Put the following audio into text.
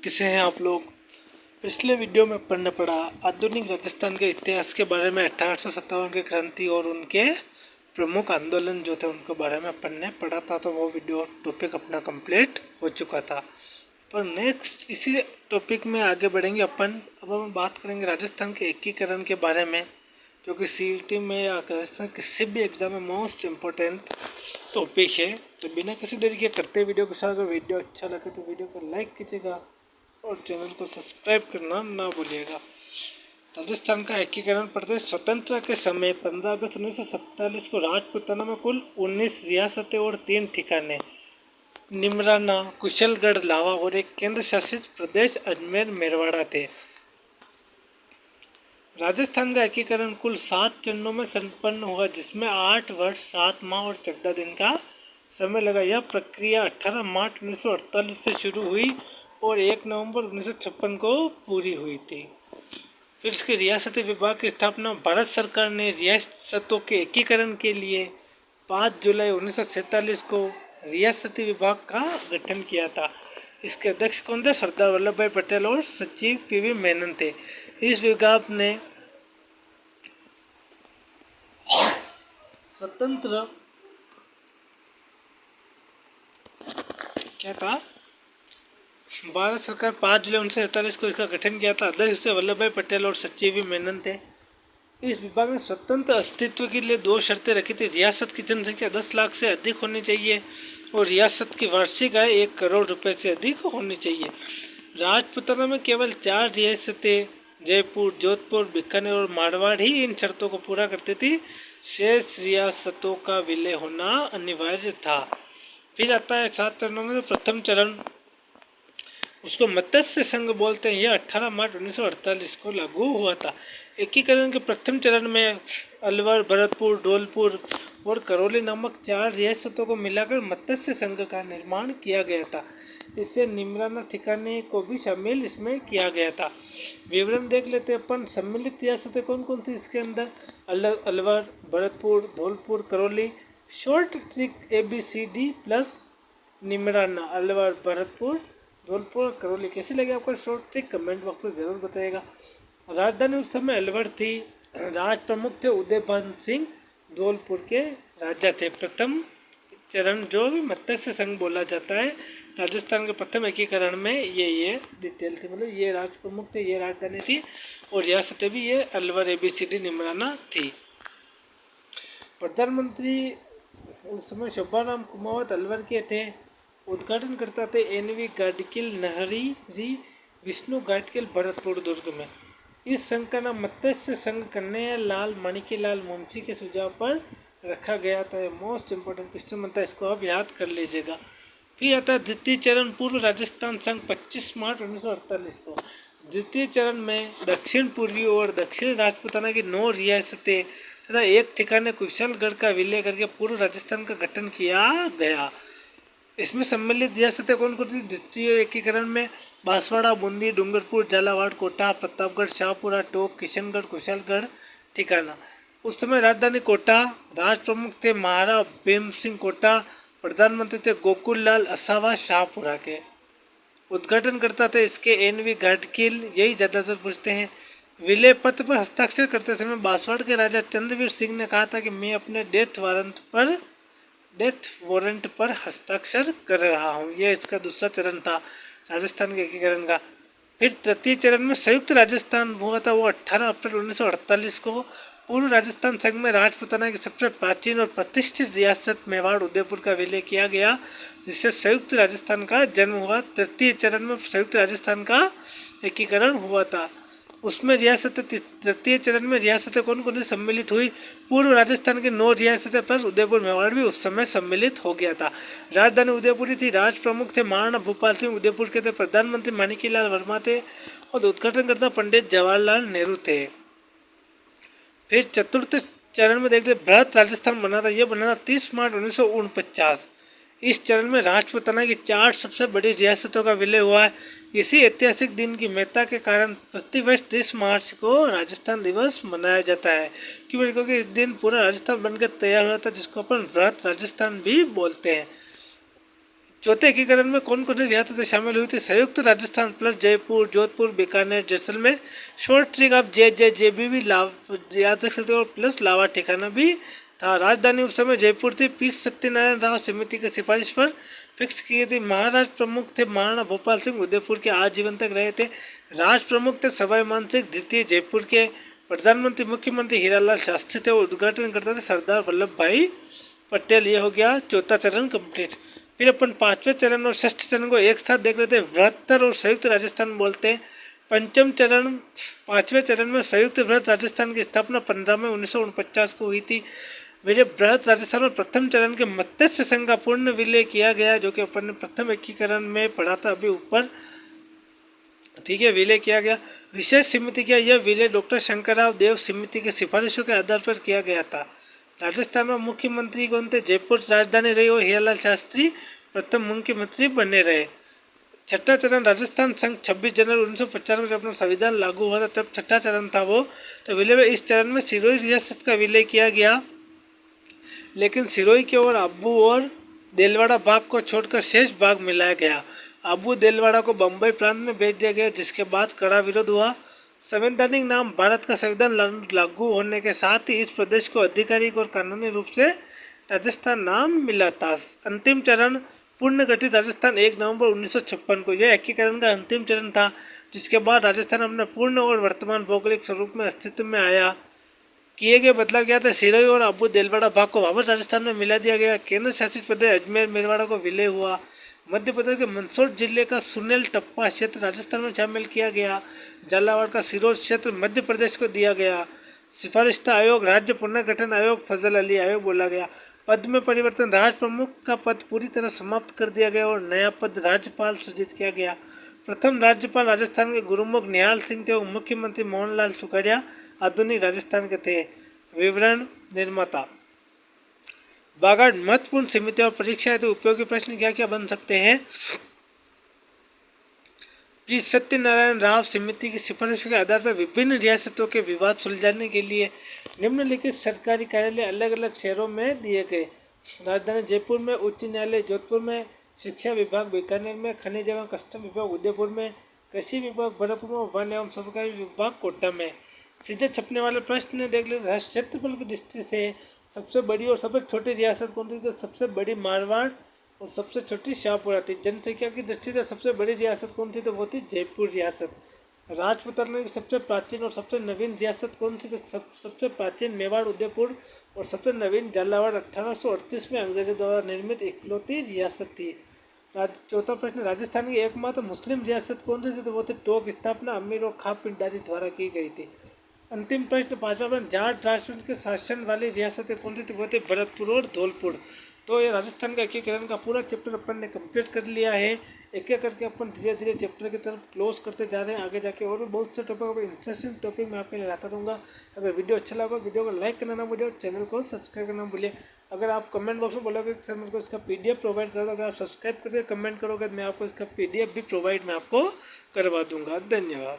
किसे हैं आप लोग। पिछले वीडियो में अपन ने पढ़ा आधुनिक राजस्थान के इतिहास के बारे में 1857 की क्रांति और उनके प्रमुख आंदोलन जो थे उनके बारे में अपन ने पढ़ा था। तो वो वीडियो टॉपिक अपना कंप्लीट हो चुका था। पर नेक्स्ट इसी टॉपिक में आगे बढ़ेंगे अपन। अब हम बात करेंगे राजस्थान के एकीकरण के बारे में, जो कि सीईटी में या राजस्थान किसी भी एग्जाम में मोस्ट इम्पोर्टेंट टॉपिक है। तो बिना किसी देरी के करते वीडियो के साथ, अगर वीडियो अच्छा लगे तो वीडियो को लाइक कीजिएगा और चैनल को सब्सक्राइब करना ना भूलिएगा। राजस्थान का एकीकरण प्रदेश स्वतंत्रता के समय 15 अगस्त 1947 को राजपूताना में कुल 19 रियासतें और 3 ठिकाने निमराना, कुशलगढ़, लावा और एक केंद्र शासित प्रदेश अजमेर मेरवाड़ा थे। राजस्थान का एकीकरण कुल 7 चरणों में संपन्न हुआ, जिसमें 8 वर्ष 7 माह और 14 दिन का समय लगा। यह प्रक्रिया 18 मार्च 1948 से शुरू हुई और 1 नवंबर 1956 को पूरी हुई थी। फिर इसके रियासती विभाग की स्थापना भारत सरकार ने रियासतों के एकीकरण के लिए 5 जुलाई 1947 को रियासती विभाग का गठन किया था। इसके अध्यक्ष कौन थे? सरदार वल्लभ भाई पटेल और सचिव पीवी मेनन थे। इस विभाग ने स्वतंत्र क्या था? भारत सरकार 5 जुलाई 1947 को इसका गठन किया था। अध्यक्ष वल्लभ भाई पटेल और सचिव मेनन थे। इस विभाग ने स्वतंत्र अस्तित्व के लिए 2 शर्तें रखी थी। रियासत की जनसंख्या 10 लाख से अधिक होनी चाहिए और रियासत की वार्षिक आय 1 करोड़ रुपए से अधिक होनी चाहिए। राजपूताना में केवल 4 रियासतें जयपुर, जोधपुर, बीकानेर और मारवाड़ ही इन शर्तों को पूरा करती थी। शेष रियासतों का विलय होना अनिवार्य था। फिर आता है 7 चरणों में प्रथम चरण, उसको मत्स्य संघ बोलते हैं। यह 18 मार्च 1948 को लागू हुआ था। एकीकरण के प्रथम चरण में अलवर, भरतपुर, धौलपुर और करौली नामक 4 रियासतों को मिलाकर मत्स्य संघ का निर्माण किया गया था। इससे निमराना ठिकाने को भी शामिल इसमें किया गया था। विवरण देख लेते हैं अपन। सम्मिलित रियासतें कौन कौन थी इसके अंदर? Alwar, Bharatpur, Dholpur, Karauli. Short trick ABCD plus Neemrana, Alwar, Bharatpur, Dholpur, Karauli. कैसी लगी आपको शॉर्ट ट्रिक? कमेंट बॉक्स में जरूर बताइएगा। राजधानी उस समय अलवर थी। राज प्रमुख थे उदयभान सिंह, धौलपुर के राजा थे। प्रथम चरण जो मत्स्य संघ बोला जाता है राजस्थान के प्रथम एकीकरण में, ये डिटेल थी। मतलब ये राज प्रमुख थे, ये राजधानी थी और रियासतें भी ये अलवर, ABCD, निमराना थी। प्रधानमंत्री उस समय शोभाराम कुमावत अलवर के थे। उद्घाटन करता थे NV गाडगिल, नहरी विष्णु गाडगिल, भरतपुर दुर्ग में। इस संघ का नाम मत्स्य संघ कन्हैया लाल माणिक्यलाल मुंशी के सुझाव पर रखा गया था। मोस्ट इंपोर्टेंट क्वेश्चन बनता है, इसको आप याद कर लीजिएगा। फिर आता है द्वितीय चरण, पूर्व राजस्थान संघ 25 मार्च 1948 को। द्वितीय चरण में दक्षिण पूर्वी और दक्षिणी राजपूताना की 9 रियासतें तथा एक ठिकाने कुशलगढ़ का विलय करके पूर्व राजस्थान का गठन किया गया। इसमें सम्मिलित रियासतें कौन कौन थी? द्वितीय एकीकरण में बांसवाड़ा, बूंदी, डूंगरपुर, झालावाड़, कोटा, प्रतापगढ़, शाहपुरा, टोंक, किशनगढ़, कुशलगढ़, ठिकाना। उस समय राजधानी कोटा। राज प्रमुख थे महाराणा भीम सिंह कोटा। प्रधानमंत्री थे गोकुल लाल असावा शाहपुरा के। उद्घाटन करता थे इसके NV गाडगिल, यही ज़्यादातर पूछते हैं। विलय पत्र पर हस्ताक्षर करते समय बांसवाड़ के राजा चंद्रवीर सिंह ने कहा था कि मैं अपने डेथ वारंट पर हस्ताक्षर कर रहा हूँ। यह इसका दूसरा चरण था राजस्थान के एकीकरण का। फिर तृतीय चरण में संयुक्त राजस्थान हुआ था, वो 18 अप्रैल 1948 को। पूर्व राजस्थान संघ में राजपूताना की सबसे प्राचीन और प्रतिष्ठित रियासत मेवाड़, उदयपुर का विलय किया गया, जिससे संयुक्त राजस्थान का जन्म हुआ। तृतीय चरण में संयुक्त राजस्थान का एकीकरण हुआ था। उसमें तृतीय चरण में रियासतें कौन कौन सी सम्मिलित हुई? पूर्व राजस्थान के 9 रियासतें प्लस उदयपुर मेवाड़ भी उस समय सम्मिलित हो गया था। राजधानी उदयपुर थी। राज प्रमुख थे महाराणा भूपाल सिंह, उदयपुर के थे। प्रधानमंत्री माणिक्यलाल वर्मा थे और उद्घाटनकर्ता पंडित जवाहरलाल नेहरू थे। फिर चतुर्थ चरण में देखते बृहत राजस्थान बना था। यह बना था 30 मार्च 1949। इस चरण में राजपूताना की 4 सबसे बड़ी रियासतों का विलय हुआ है। इसी ऐतिहासिक दिन की महत्ता के कारण प्रतिवर्ष 30 मार्च को राजस्थान दिवस मनाया जाता है। क्योंकि इस दिन पूरा राजस्थान बनकर तैयार हुआ था, जिसको अपन बृहत राजस्थान भी बोलते हैं। चौथे एकीकरण में कौन कौन सी रियासतें शामिल हुई थी? संयुक्त Rajasthan plus Jaipur, Jodhpur, Bikaner, Jaisalmer, short trick of JJJB भी याद रख सकते हो, प्लस लावा ठिकाना भी था। राजधानी उस समय जयपुर थी। पी सत्यनारायण राव समिति की सिफारिश पर फिक्स किए थे। महाराष्ट्र प्रमुख थे महाराणा भोपाल सिंह, उदयपुर के आजीवन तक रहे थे। राष्ट्र प्रमुख थे सवाई मानसिंह द्वितीय, जयपुर के। प्रधानमंत्री मुख्यमंत्री हीरालाल शास्त्री थे, उद्घाटन करता थे सरदार वल्लभ भाई पटेल। ये हो गया चौथा चरण कंप्लीट। फिर अपन पांचवें चरण और षष्ठ चरण को एक साथ देख लेते हैं। बृहत्तर और संयुक्त राजस्थान बोलते हैं। पंचम चरण, पांचवें चरण में संयुक्त बृहत राजस्थान की स्थापना 15 मई 1949 को हुई थी। मेरे बृहत राजस्थान में प्रथम चरण के मत्स्य संघ का पूर्ण विलय किया गया, जो कि अपन ने प्रथम एकीकरण में पढ़ा था अभी ऊपर, ठीक है, विलय किया गया। विशेष समिति किया, यह विलय डॉक्टर शंकरराव देव समिति के सिफारिशों के आधार पर किया गया था। राजस्थान में मुख्यमंत्री कौन थे? जयपुर राजधानी रही और हीरालाल शास्त्री प्रथम मुख्यमंत्री बने रहे। छठा चरण राजस्थान संघ 26 जनवरी 1950 में जब अपना संविधान लागू हुआ था तब छठा चरण था वो। तो विलय में इस चरण में सिरोही रियासत का विलय किया गया, लेकिन सिरोही के और आबू और देलवाड़ा भाग को छोड़कर शेष भाग मिलाया गया। आबू देलवाड़ा को बम्बई प्रांत में भेज दिया गया, जिसके बाद कड़ा विरोध हुआ। संवैधानिक नाम भारत का संविधान लागू होने के साथ ही इस प्रदेश को आधिकारिक और कानूनी रूप से राजस्थान नाम मिला था। अंतिम चरण पूर्ण गठित राजस्थान 1 नवंबर 1956 को, यह एकीकरण का अंतिम चरण था, जिसके बाद राजस्थान अपने पूर्ण और वर्तमान भौगोलिक स्वरूप में अस्तित्व में आया। किए गए बदलाव क्या था? सिरोही और आबू देलवाड़ा भाग को वापस राजस्थान में मिला दिया गया। केंद्र शासित प्रदेश अजमेर मेरवाड़ा को विलय हुआ। मध्य प्रदेश के मंदसौर जिले का सुनेल टप्पा क्षेत्र राजस्थान में शामिल किया गया। झालावाड़ का सिरोज क्षेत्र मध्य प्रदेश को दिया गया। सिफारिशता आयोग राज्य पुनर्गठन आयोग फजल अली आयोग बोला गया। पद में परिवर्तन, राष्ट्र प्रमुख का पद पूरी तरह समाप्त कर दिया गया और नया पद राज्यपाल सृजित किया गया। प्रथम राज्यपाल राजस्थान के गुरुमुख निहाल सिंह थे और मुख्यमंत्री मोहनलाल सुखाड़िया आधुनिक राजस्थान के थे। विवरण निर्माता बागाड़ महत्वपूर्ण समितियां और परीक्षाएं। तो उपयोगी प्रश्न क्या क्या बन सकते हैं? जी सत्यनारायण राव समिति की सिफारिशों के आधार पर विभिन्न रियासतों के विवाद सुलझाने के लिए निम्नलिखित सरकारी कार्यालय अलग अलग शहरों में दिए गए। राजधानी जयपुर में उच्च न्यायालय, जोधपुर में शिक्षा विभाग, बीकानेर में खनिज एवं कस्टम विभाग, उदयपुर में कृषि विभाग, भरतपुर में वन एवं सरकारी विभाग, कोटा में। सीधे छपने वाले प्रश्न देख ले। क्षेत्रफल की दृष्टि से सबसे बड़ी और सबसे छोटी रियासत कौन सी? तो सबसे बड़ी मारवाड़ और सबसे छोटी शाहपुरा थी। जनसंख्या की दृष्टि से सबसे बड़ी रियासत कौन थी? तो वो थी जयपुर रियासत। राजपूताना में सबसे प्राचीन और सबसे नवीन रियासत कौन सी? तो सबसे प्राचीन मेवाड़ उदयपुर और सबसे नवीन झालावाड़ 1838 में अंग्रेजों द्वारा निर्मित इकलौती रियासत थी। चौथा प्रश्न, राजस्थान की एकमात्र मुस्लिम रियासत कौन सी थी? तो वो थी टोक स्थापना अमीर और खां पिंडारी द्वारा की गई थी। अंतिम प्रश्न पांचवा प्रश्न, जाट राजवंश के शासन वाली रियासतें कौन सी थी? वो थे भरतपुर और धौलपुर। तो ये राजस्थान का एकीकरण का पूरा चैप्टर अपन ने कंप्लीट कर लिया है। एक एक करके अपन धीरे धीरे चैप्टर की तरफ क्लोज करते जा रहे हैं। आगे जाके और भी बहुत से टॉपिक, इंटरेस्टिंग टॉपिक मैं आपके लिए लाता रहूँगा। अगर वीडियो अच्छा लगा वीडियो को लाइक करना ना भूलिए और चैनल को सब्सक्राइब करना भूलिए। अगर आप कमेंट बॉक्स में बोलोगे सर मेरे को इसका PDF प्रोवाइड कर दो, अगर आप सब्सक्राइब करके कमेंट करोगे मैं आपको इसका PDF भी प्रोवाइड मैं आपको करवा दूँगा। धन्यवाद।